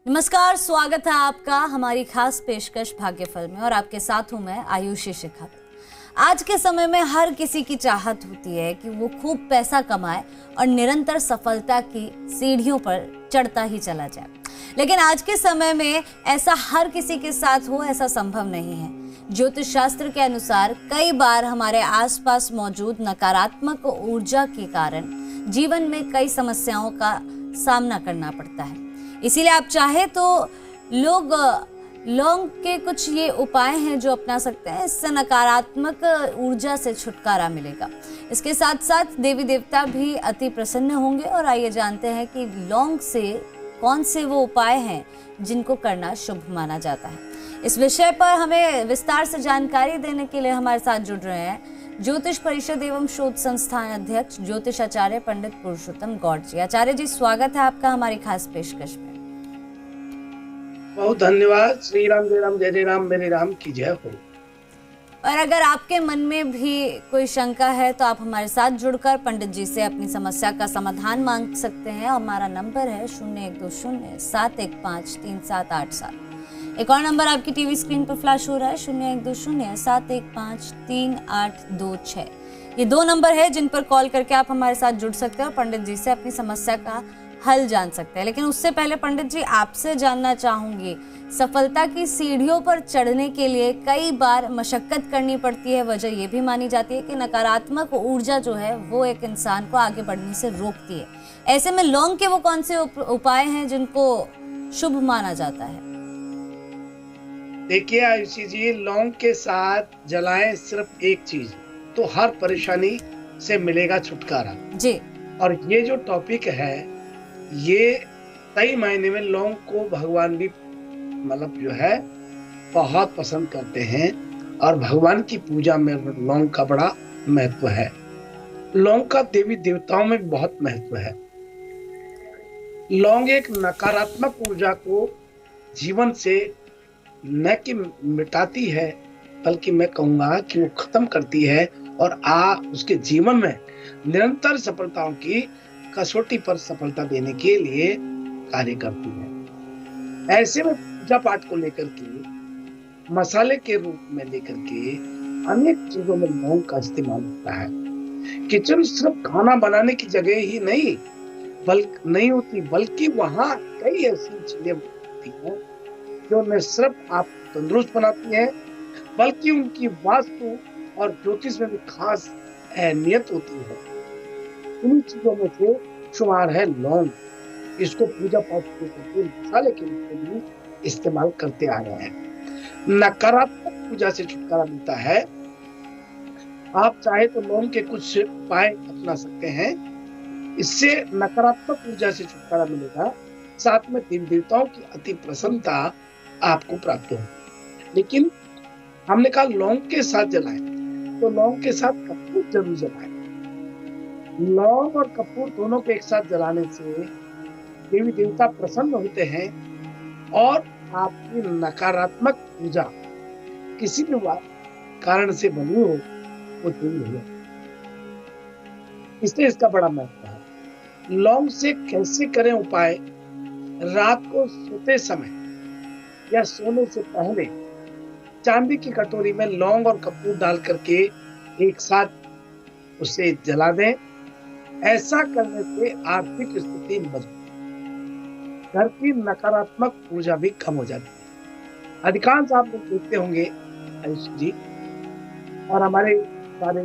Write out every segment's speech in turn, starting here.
नमस्कार, स्वागत है आपका हमारी खास पेशकश भाग्यफल में और आपके साथ हूं मैं आयुषी शिखा। आज के समय में हर किसी की चाहत होती है कि वो खूब पैसा कमाए और निरंतर सफलता की सीढ़ियों पर चढ़ता ही चला जाए, लेकिन आज के समय में ऐसा हर किसी के साथ हो ऐसा संभव नहीं है। ज्योतिष शास्त्र के अनुसार कई बार हमारे आसपास मौजूद नकारात्मक ऊर्जा के कारण जीवन में कई समस्याओं का सामना करना पड़ता है। इसीलिए आप चाहे तो लौंग के कुछ ये उपाय हैं जो अपना सकते हैं, इससे नकारात्मक ऊर्जा से छुटकारा मिलेगा। इसके साथ साथ देवी देवता भी अति प्रसन्न होंगे। और आइए जानते हैं कि लौंग से कौन से वो उपाय हैं जिनको करना शुभ माना जाता है। इस विषय पर हमें विस्तार से जानकारी देने के लिए हमारे साथ जुड़ रहे हैं ज्योतिष परिषद एवं शोध संस्थान अध्यक्ष ज्योतिष आचार्य पंडित पुरुषोत्तम गौड़ जी। आचार्य जी, स्वागत है आपका हमारी खास पेशकश में। बहुत धन्यवाद। श्री राम जय राम जय जय राम, मेरे राम की जय हो। और अगर आपके मन में भी कोई शंका है तो आप हमारे साथ जुड़कर पंडित जी से अपनी समस्या का समाधान मांग सकते हैं। हमारा नंबर है 012071538787। एक और नंबर आपकी टीवी स्क्रीन पर फ्लैश हो रहा है 012071533826। ये दो नंबर है जिन पर कॉल करके आप हमारे साथ जुड़ सकते हैं और पंडित जी से अपनी समस्या का हल जान सकते हैं। लेकिन उससे पहले पंडित जी, आपसे जानना चाहूंगी, सफलता की सीढ़ियों पर चढ़ने के लिए कई बार मशक्कत करनी पड़ती है। वजह यह भी मानी जाती है कि नकारात्मक ऊर्जा जो है वो एक इंसान को आगे बढ़ने से रोकती है। ऐसे में लौंग के वो कौन से उपाय हैं जिनको शुभ माना जाता है? देखिए आयुषी जी, लौंग के साथ जलाएं सिर्फ एक चीज तो हर परेशानी से मिलेगा छुटकारा जी। और ये जो टॉपिक है ये सही मायने में लौंग को भगवान भी मतलब जो है बहुत पसंद करते हैं और भगवान की पूजा में लौंग का बड़ा महत्व है। लौंग का देवी देवताओं में बहुत महत्व है। लौंग एक नकारात्मक ऊर्जा को जीवन से न कि मिटाती है बल्कि मैं कहूंगा कि वो खत्म करती है और उसके जीवन में निरंतर सफलताओं की कसौटी पर सफलता देने के लिए कार्य करती है। ऐसे में पूजा पाठ को लेकर के, मसाले के रूप में लेकर के अनेक चीजों में लौंग का इस्तेमाल होता है। किचन सिर्फ खाना बनाने की जगह ही नहीं होती, बल्कि वहाँ कई ऐसी चीजें होती हैं जो न सिर्फ आप तंदुरुस्त बनाती हैं बल्कि उनकी वास्तु और ज्योतिष में भी खास अहमियत होती है। इन चीजों में से शुमार है लौंग। इसको पूजा पाठ के मसाले के रूप में भी इस्तेमाल करते आ रहे हैं। नकारात्मक पूजा से छुटकारा मिलता है। आप चाहे तो लौंग के कुछ उपाय अपना सकते हैं, इससे नकारात्मक ऊर्जा से छुटकारा मिलेगा। साथ में देवी देवताओं की अति प्रसन्नता आपको प्राप्त हो। लेकिन हमने कहा लौंग के साथ जलाएं, तो लौंग के साथ कपूर जरूर जलाएं। लौंग और कपूर दोनों को एक साथ जलाने से देवी देवता प्रसन्न होते हैं और आपकी नकारात्मक ऊर्जा किसी भी कारण से बनी हो वो दूर हो जाए। इसलिए इसका बड़ा महत्व है। लौंग से कैसे करें उपाय? रात को सोते समय या सोने से पहले चांदी की कटोरी में लौंग और कपूर डाल करके एक साथ उसे जला दें। ऐसा करने से आर्थिक स्थिति मजबूत, घर की नकारात्मक ऊर्जा भी कम हो जाती है। अधिकांश आप लोग देखते होंगे आयुष जी और हमारे सारे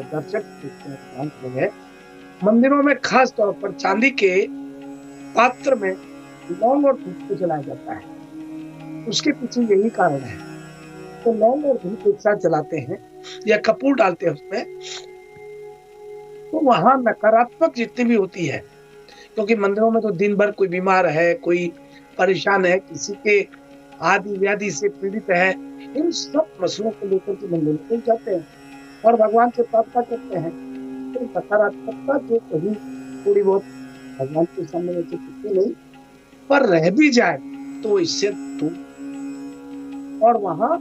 दर्शक देखते हैं, मंदिरों में खास तौर पर चांदी के पात्र में लौंग और धूप को जलाया जाता है। उसके पीछे यही कारण है। तो लौंग और धूप एक साथ जलाते हैं या कपूर डालते हैं उसमें, तो वहां नकारात्मक जितनी भी होती है, क्योंकि मंदिरों में तो दिन भर कोई बीमार है, कोई परेशान है, किसी के आदि व्याधि से पीड़ित है, इन सब मसलों को लेकर के मंदिर में जाते हैं और भगवान से प्रार्थना करते हैं। तो नकारात्मकता जो कहीं थोड़ी बहुत भगवान के सामने नहीं पर रह भी जाए तो इससे दूर और वहां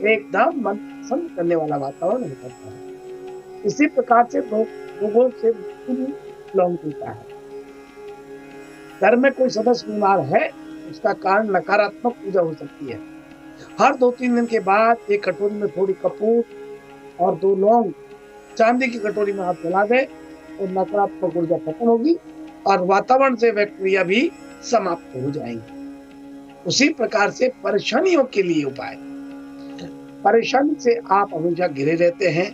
एकदम मन पसंद करने वाला वातावरण हो जाता है। इसी प्रकार से लोगों से लौंग पीता है। घर में कोई सदस्य बीमार है, उसका कारण नकारात्मक ऊर्जा हो सकती है। हर 2-3 दिन के बाद एक कटोरी में थोड़ी कपूर और 2 लौंग चांदी की कटोरी में आप जला दें तो नकारात्मक ऊर्जा खत्म होगी और वातावरण से बैक्टीरिया भी समाप्त हो जाएंगे। उसी प्रकार से परेशानियों के लिए उपाय। परेशानी से आप हमेशा घिरे रहते हैं,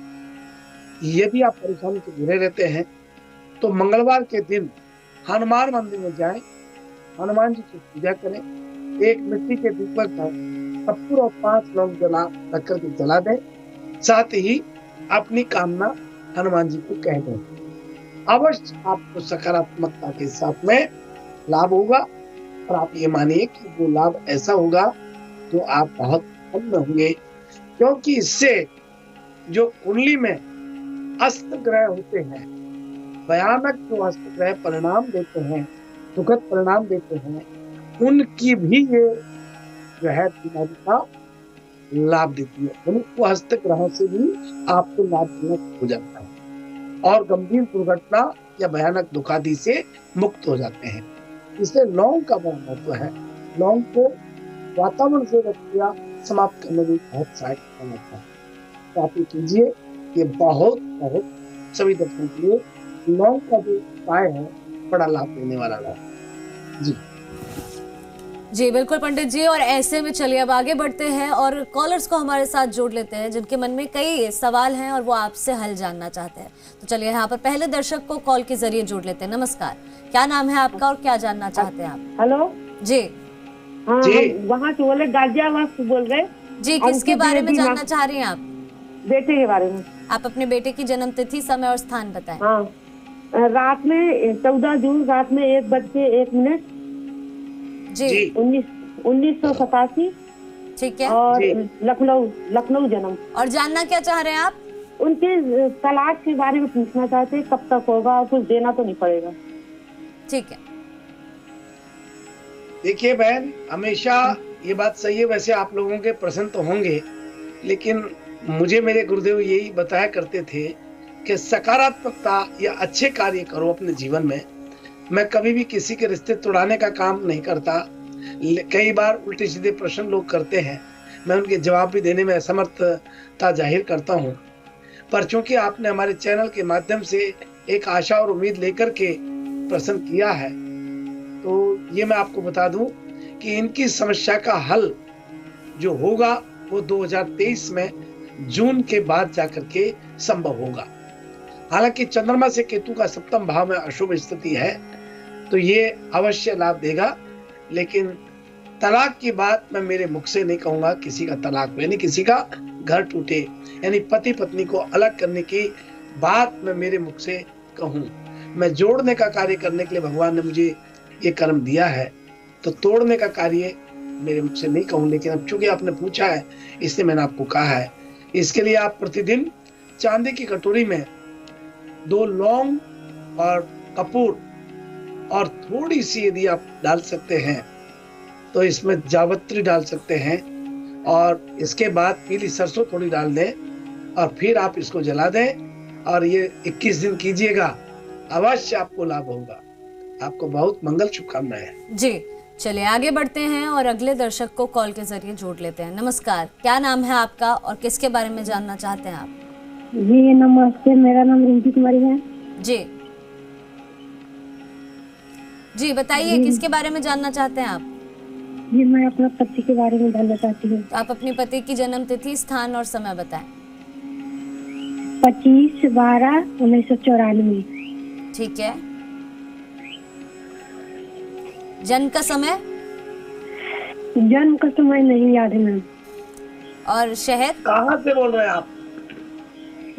यदि आप परेशानी से घिरे रहते हैं तो मंगलवार के दिन हनुमान मंदिर में जाएं, हनुमान जी की पूजा करें, एक मिट्टी के दीपक पर कपूर और 5 लौंग जला रखकर के जला दें, साथ ही अपनी कामना हनुमान जी को कह दें। अवश्य आपको सकारात्मकता के साथ में लाभ होगा और आप ये मानिए कि वो लाभ ऐसा होगा जो आप बहुत प्रसन्न होंगे, क्योंकि इससे जो कुंडली में अस्त ग्रह होते हैं, भयानक जो अस्त ग्रह परिणाम देते हैं, दुखद परिणाम देते हैं, उनकी भी ये जो है बीमारी का लाभ देती है। उनको हस्त ग्रह से भी आपको लाभजनक हो जाता है और गंभीर दुर्घटना या भयानक दुखादि से मुक्त हो जाते हैं। इसलिए लौंग का बड़ा महत्व है। लौंग को वातावरण से बैक्टीरिया समाप्त करने में बहुत सहायक होता है। तो आप ये कीजिए, ये बहुत बहुत सभी दर्शकों के लिए लौंग का जो उपाय है बड़ा लाभ देने वाला है। जी जी बिल्कुल पंडित जी, और ऐसे में चलिए अब आगे बढ़ते हैं और कॉलर्स को हमारे साथ जोड़ लेते हैं जिनके मन में कई सवाल हैं और वो आपसे हल जानना चाहते हैं। तो चलिए यहाँ पर पहले दर्शक को कॉल के जरिए जोड़ लेते हैं। नमस्कार, क्या नाम है आपका और क्या जानना चाहते हैं आप? हेलो जी हाँ, जी। वहाँ से बोले गाजियाबाद से बोल रहे। जी, किसके बारे में जानना चाह रही हैं आप? बेटे के बारे में। आप अपने बेटे की जन्म तिथि, समय और स्थान बताएं। हाँ, रात में 14 जून रात में 1:01 जी, 1987। ठीक है। और लखनऊ जन्म। और जानना क्या चाह रहे हैं आप? उनके तलाक के बारे में पूछना चाहते, कब तक होगा और कुछ देना तो नहीं पड़ेगा। ठीक है। देखिए बहन, हमेशा ये बात सही है, वैसे आप लोगों के प्रश्न तो होंगे, लेकिन मुझे मेरे गुरुदेव यही बताया करते थे कि सकारात्मकता या अच्छे कार्य करो अपने जीवन में। मैं कभी भी किसी के रिश्ते तोड़ाने का काम नहीं करता। कई बार उल्टे सीधे प्रश्न लोग करते हैं, मैं उनके जवाब भी देने में असमर्थता जाहिर करता हूँ, पर चूंकि आपने हमारे चैनल के माध्यम से एक आशा और उम्मीद लेकर के प्रश्न किया है, तो ये मैं आपको बता दूं कि इनकी समस्या का हल जो होगा वो 2023 में जून के बाद जाकर के संभव होगा। हालांकि चंद्रमा से केतु का सप्तम भाव में अशुभ स्थिति है, तो ये अवश्य लाभ देगा, लेकिन तलाक की बात मैं मेरे मुख से नहीं कहूंगा। किसी का तलाक यानी किसी का घर टूटे, यानी पति पत्नी को अलग करने की बात मैं मेरे मुख से कहूं। मैं जोड़ने का कार्य करने के लिए भगवान ने मुझे ये कर्म दिया है, तो तोड़ने का कार्य मेरे मुख से नहीं कहूं। लेकिन अब चूंकि आपने पूछा है, इसलिए मैंने आपको कहा है। इसके लिए आप प्रतिदिन चांदी की कटोरी में 2 लौंग और कपूर और थोड़ी सी यदि आप डाल सकते हैं तो इसमें जावित्री डाल सकते हैं, और इसके बाद पीली सरसों थोड़ी डाल दें और फिर आप इसको जला दें और ये 21 दिन कीजिएगा, अवश्य आपको लाभ होगा। आपको बहुत मंगल शुभकामनाएं। जी चलिए आगे बढ़ते हैं और अगले दर्शक को कॉल के जरिए जोड़ लेते हैं। नमस्कार, क्या नाम है आपका और किसके बारे में जानना चाहते हैं आप? जी नमस्ते, मेरा नाम रिंकी कुमारी है। जी बताइए, किसके बारे में जानना चाहते हैं आप? जी मैं अपना पति के बारे में जानना चाहती हूँ। तो आप अपने पति की जन्म तिथि, स्थान और समय बताएं। 25/12/1994। ठीक है। जन्म का समय? जन्म का समय नहीं याद है मैम। और शहर? कहाँ से बोल रहे हैं आप?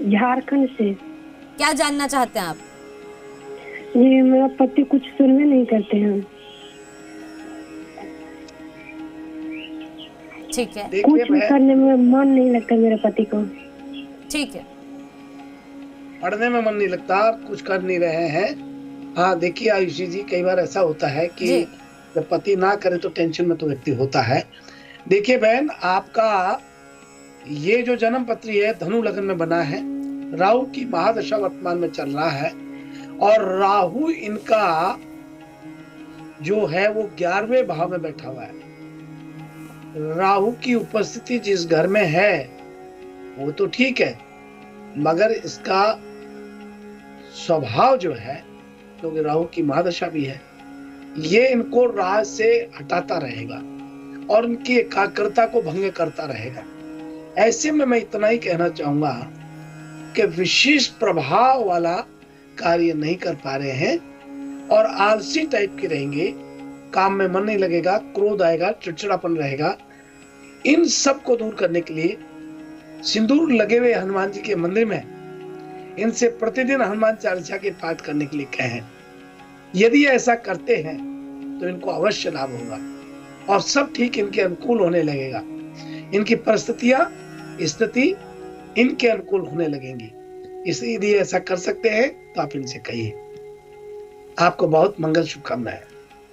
झारखंड से। क्या जानना चाहते हैं आप? जी मेरा पति कुछ सुनने नहीं करते हैं। ठीक है। कुछ करने में मन नहीं लगता मेरे पति को। ठीक है। पढ़ने में मन नहीं लगता, कुछ कर नहीं रहे हैं। हाँ देखिए आयुषी जी, कई बार ऐसा होता है कि जब पति ना करे तो टेंशन में तो व्यक्ति होता है। देखिए बहन, आपका ये जो जन्म पत्री है धनु लग्न में बना है, राहु की महादशा वर्तमान में चल रहा है, और राहु इनका जो है वो 11वें भाव में बैठा हुआ है। राहु की उपस्थिति जिस घर में है वो तो ठीक है, मगर इसका स्वभाव जो है, क्योंकि राहु की महादशा भी है, ये इनको राह से हटाता रहेगा और इनकी एकाग्रता को भंग करता रहेगा। ऐसे में मैं इतना ही कहना चाहूंगा कि विशेष प्रभाव वाला कार्य नहीं कर पा रहे हैं और आलसी टाइप के रहेंगे, काम में मन नहीं लगेगा, क्रोध आएगा, चिड़चिड़ापन रहेगा। इन सब को दूर करने के लिए सिंदूर लगे हुए हनुमान जी के मंदिर में इनसे प्रतिदिन हनुमान चालीसा के पाठ करने के लिए कहें। यदि ऐसा करते हैं तो इनको अवश्य लाभ होगा और सब ठीक इनके अनुकूल होने लगेगा। इनकी परिस्थितियां, स्थिति इनके अनुकूल होने लगेंगी। इसलिए यदि ऐसा कर सकते हैं तो आप इनसे कहिए। आपको बहुत मंगल शुभकामनाएं।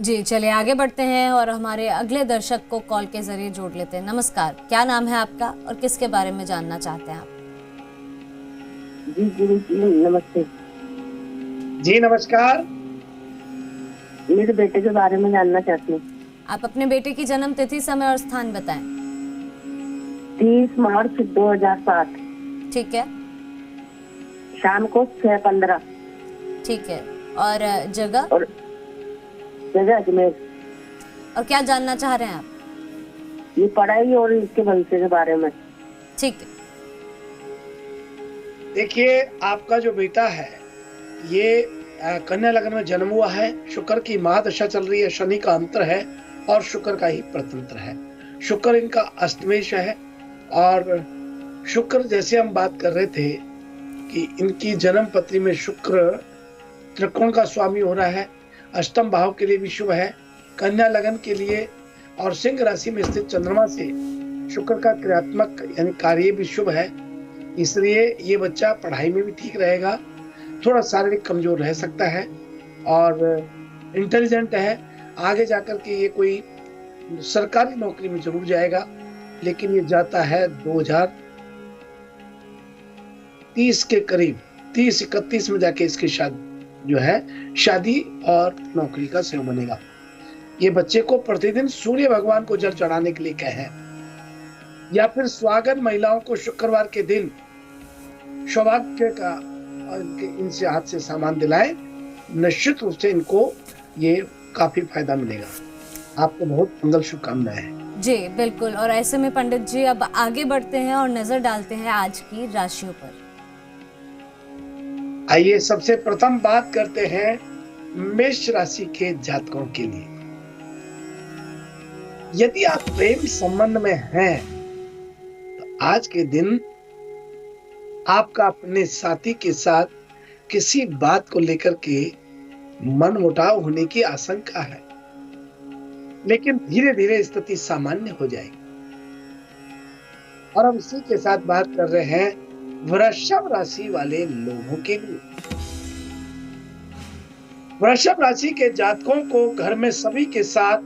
जी चलिए आगे बढ़ते हैं और हमारे अगले दर्शक को कॉल के जरिए जोड़ लेते हैं। नमस्कार, क्या नाम है आपका और किसके बारे में जानना चाहते हैं आप? जी जी जी नमस्ते। जी नमस्कार। मेरे बेटे के बारे में जानना चाहती हूँ। आप अपने बेटे की जन्म तिथि, समय और स्थान बताएं। 30 मार्च 2007, ठीक है, शाम को 6:15। ठीक है, और जगह? और जगह अजमेर। और क्या जानना चाह रहे हैं आप? ये पढ़ाई और इसके भविष्य के बारे में। ठीक है, देखिए आपका जो बेटा है ये कन्या लग्न में जन्म हुआ है। शुक्र की महादशा चल रही है, शनि का अंतर है और शुक्र का ही प्रतंत्र है। शुक्र इनका अष्टमेश है और शुक्र, जैसे हम बात कर रहे थे कि इनकी जन्म पत्री में शुक्र त्रिकोण का स्वामी हो रहा है, अष्टम भाव के लिए भी शुभ है, कन्या लगन के लिए और सिंह राशि में स्थित चंद्रमा से शुक्र का क्रियात्मक यानी कार्य भी शुभ है। इसलिए ये बच्चा पढ़ाई में भी ठीक रहेगा, थोड़ा शारीरिक कमजोर रह सकता है और इंटेलिजेंट है। आगे जाकर के ये कोई सरकारी नौकरी में जरूर जाएगा, लेकिन ये जाता है 2030 के करीब, 30-31 में जाके इसकी शादी और नौकरी का समय बनेगा। ये बच्चे को प्रतिदिन सूर्य भगवान को जल चढ़ाने के लिए कहें या फिर स्वागत महिलाओं को शुक्रवार के दिन सौभाग्य का इनसे हाथ से सामान दिलाएं। निश्चित रूप से इनको ये काफी फायदा मिलेगा। आपको बहुत मंगल शुभकामनाएं। जी बिल्कुल। और ऐसे में पंडित जी अब आगे बढ़ते हैं और नजर डालते हैं आज की राशियों पर। आइए सबसे प्रथम बात करते हैं मेष राशि के जातकों के लिए। यदि आप प्रेम संबंध में हैं तो आज के दिन आपका अपने साथी के साथ किसी बात को लेकर के मनमुटाव होने की आशंका है, लेकिन धीरे धीरे स्थिति सामान्य हो जाएगी। और हम इसी के साथ बात कर रहे हैं वृषभ राशि वाले लोगों के लिए। वृषभ राशि के जातकों को घर में सभी के साथ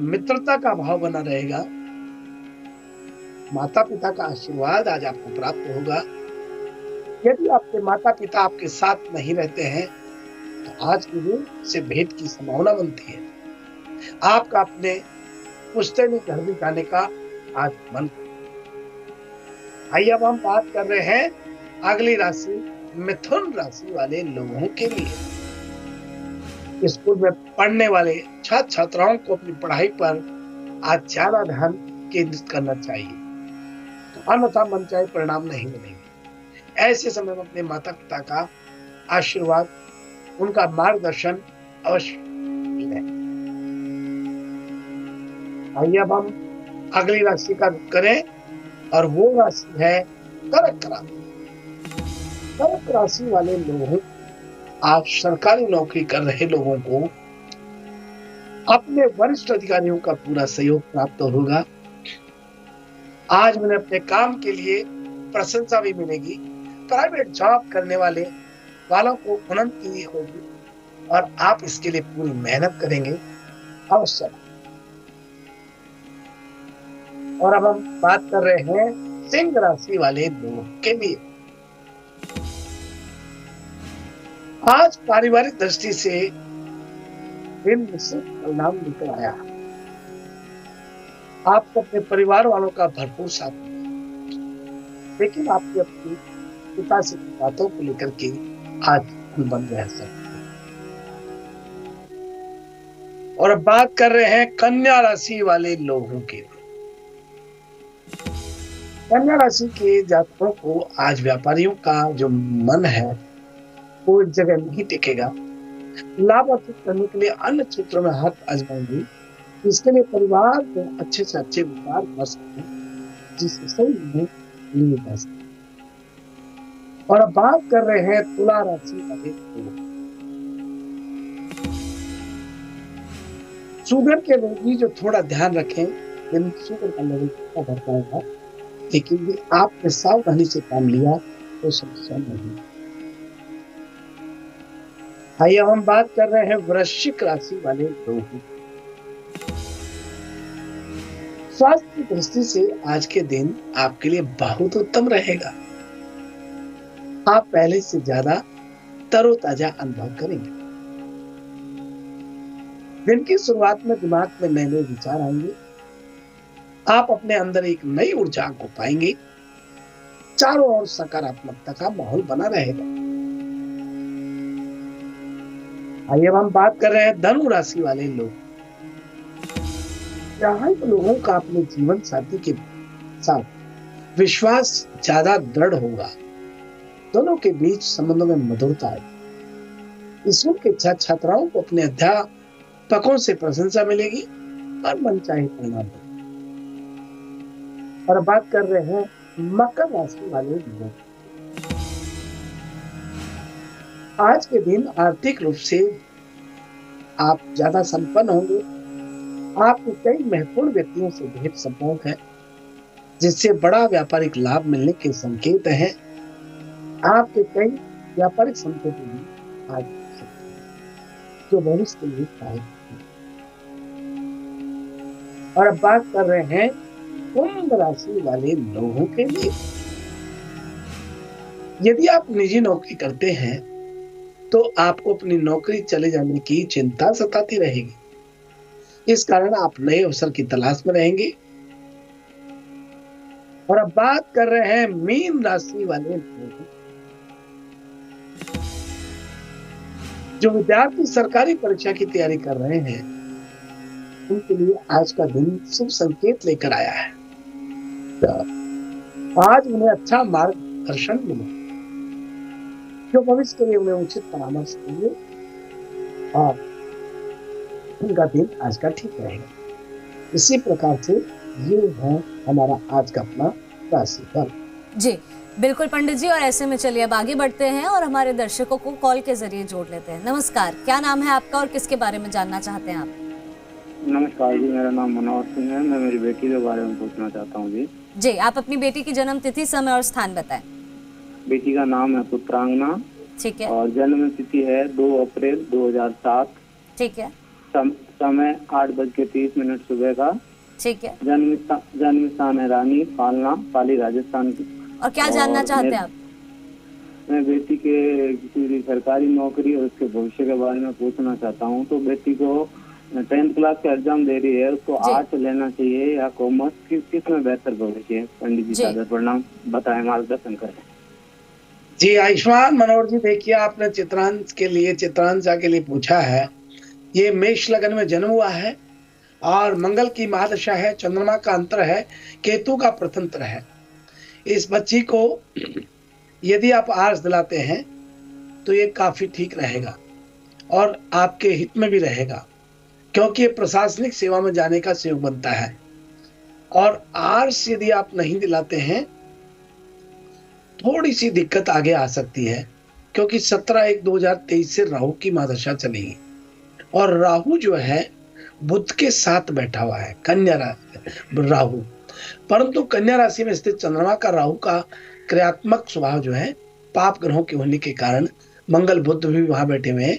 मित्रता का भाव बना रहेगा। माता पिता का आशीर्वाद आज आपको प्राप्त होगा। यदि आपके माता पिता आपके साथ नहीं रहते हैं तो आज के दिन से भेंट की संभावना बनती है। आपका अपने पुश्तैनी घर भी जाने का आज मन। आइए अब हम बात कर रहे हैं अगली राशि मिथुन राशि वाले लोगों के लिए। स्कूल में पढ़ने वाले छात्र छात्राओं को अपनी पढ़ाई पर आज ज्यादा ध्यान केंद्रित करना चाहिए, अन्यथा मनचाहे परिणाम नहीं मिलेंगे। ऐसे समय में अपने माता पिता का आशीर्वाद, उनका मार्गदर्शन अवश्य लें। आइए अब हम अगली राशि का रुख करें और वो राशि है कर्क राशि। कर्क राशि वाले लोगों, आज सरकारी नौकरी कर रहे लोगों को अपने वरिष्ठ अधिकारियों का पूरा सहयोग प्राप्त होगा। आज मैंने अपने काम के लिए प्रशंसा भी मिलेगी। प्राइवेट जॉब करने वालों को उन्नति होगी और आप इसके लिए पूरी मेहनत करेंगे अवश्य। और अब हम बात कर रहे हैं सिंह राशि वाले लोगों के लिए। आज पारिवारिक दृष्टि से दिन निश्चित परिणाम लेकर आया। आपको अपने परिवार वालों का भरपूर साथ मिला, लेकिन आपके अपनी पिता से की बातों को लेकर के आज अनबन रह सकते। और अब बात कर रहे हैं कन्या राशि वाले लोगों की। कन्या राशि के जातकों को आज व्यापारियों का जो मन है वो एक जगह नहीं टिकेगा। लाभ अर्जित करने के लिए अन्य क्षेत्रों में हाथ आजमाएंगे। इसके लिए परिवार में अच्छे से अच्छे विचार कर सकते हैं, जिससे सही निर्णय लिए जा सकते। और अब बात कर रहे हैं तुला राशि वाले लोग। शुगर के रोगी जो थोड़ा ध्यान रखें, यदि शुगर का लेवल थोड़ा बढ़ जाएगा, लेकिन ये आपने सावधानी से काम लिया तो समस्या नहीं। आइए अब हम बात कर रहे हैं वृश्चिक राशि वाले लोगों की। स्वास्थ्य की दृष्टि से आज के दिन आपके लिए बहुत उत्तम रहेगा। आप पहले से ज्यादा तरोताजा अनुभव करेंगे। दिन की शुरुआत में दिमाग में नए नए विचार आएंगे। आप अपने अंदर एक नई ऊर्जा को पाएंगे। चारों ओर सकारात्मकता का माहौल बना रहेगा। आइए अब हम बात कर रहे हैं धनु राशि वाले लोग। यहाँ लोगों का अपने जीवन साथी के साथ विश्वास ज्यादा दृढ़ होगा। दोनों के बीच संबंधों में मधुरता आएगी। स्कूल के छात्राओं को अपने अध्यापकों से प्रशंसा मिलेगी और मनचाहे परिणाम होगा। और बात कर रहे हैं मकर राशि वाले लोग। आज के दिन आर्थिक रूप से आप ज्यादा संपन्न होंगे। आपको कई महत्वपूर्ण व्यक्तियों से भेंट संपर्क है, जिससे बड़ा व्यापारिक लाभ मिलने के संकेत हैं। आपके कई व्यापारिक संकेत भी आज जो भविष्य के लिए सहायक हैं। और अब बात कर रहे हैं कुंभ राशि वाले लोगों के लिए। यदि आप निजी नौकरी करते हैं तो आपको अपनी नौकरी चले जाने की चिंता सताती रहेगी। इस कारण आप नए अवसर की तलाश में रहेंगे। और अब बात कर रहे हैं मीन राशि वाले लोग। जो विद्यार्थी सरकारी परीक्षा की तैयारी कर रहे हैं, उनके लिए आज का दिन शुभ संकेत लेकर आया है। आज उन्हें अच्छा मार्गदर्शन मिला, जो भविष्य के लिए उन्हें उचित परामर्श देंगे और उनका दिन आज का ठीक रहेगा। इसी प्रकार से ये है हमारा आज का अपना राशिफल। जी बिल्कुल पंडित जी, और ऐसे में चलिए अब आगे बढ़ते हैं और हमारे दर्शकों को कॉल के जरिए जोड़ लेते हैं। नमस्कार, क्या नाम है आपका और किसके बारे में जानना चाहते हैं आप? नमस्कार जी, मेरा नाम मनोहर सिंह है। मैं मेरी बेटी के बारे में पूछना चाहता हूँ जी। जी, आप अपनी बेटी की जन्म तिथि, समय और स्थान बताएं। बेटी का नाम है पुत्रांगना। ठीक है। और जन्म तिथि है 2 अप्रैल 2007। ठीक है। समय 8:30 सुबह का। ठीक है। जन्म स्थान है रानी पालना, पाली, राजस्थान की। और क्या जानना चाहते हैं आप? मैं बेटी के किसी भी सरकारी नौकरी और उसके भविष्य के बारे में पूछना चाहता हूँ। तो बेटी को 10th क्लास का एग्जाम दे रही है, उसको आर्ट्स लेना चाहिए या कॉमर्स, किस में बेहतर भविष्य है? पंडित जी सादर प्रणाम, बताएं, मार्गदर्शन करें। जी आयुष्मान मनोहर जी, देखिए आपने चित्रांशा के लिए पूछा है। ये मेष लगन में जन्म हुआ है और मंगल की महादशा है, चंद्रमा का अंतर है, केतु का प्रतंत्र है। इस बच्ची को यदि आप आर्ट्स दिलाते हैं तो ये काफी ठीक रहेगा और आपके हित में भी रहेगा, क्योंकि ये प्रशासनिक सेवा में जाने का योग बनता है। और आर्ट्स यदि आप नहीं दिलाते हैं, थोड़ी सी दिक्कत आगे आ सकती है, क्योंकि 17/1/2023 से राहु की महादशा चलेगी और राहु जो है बुध के साथ बैठा हुआ है, कन्या राहु। परंतु कन्या राशि में स्थित चंद्रमा का राहु का क्रियात्मक स्वभाव जो है पाप ग्रहों के होने के कारण, मंगल बुध भी वहां बैठे हुए हैं,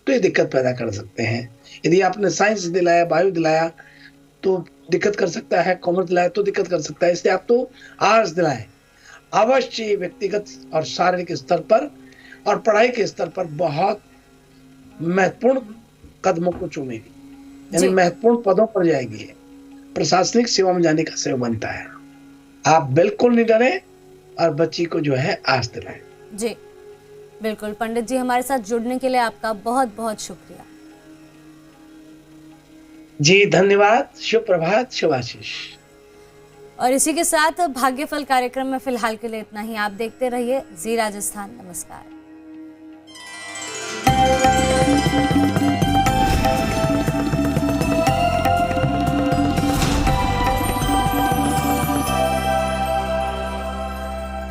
तो ये दिक्कत पैदा कर सकते हैं। यदि आपने साइंस दिलाया, बायो दिलाया तो दिक्कत कर सकता है, कॉमर्स दिलाया तो दिक्कत कर सकता है। इसलिए आप तो आर्ट्स दिलाएं। अवश्य व्यक्तिगत और शारीरिक स्तर पर और पढ़ाई के स्तर पर बहुत महत्वपूर्ण कदमों को चूमेगी, यानी जी। महत्वपूर्ण पदों पर जाएगी, प्रशासनिक सेवा में जाने का समय बनता है। आप बिल्कुल नहीं डरे और बच्ची को जो है आस दिलाएं। जी बिल्कुल पंडित जी, हमारे साथ जुड़ने के लिए आपका बहुत बहुत शुक्रिया। जी धन्यवाद। शुभ प्रभात, शुभाशीष। और इसी के साथ भाग्यफल कार्यक्रम में फिलहाल के लिए इतना ही। आप देखते रहिए जी राजस्थान। नमस्कार।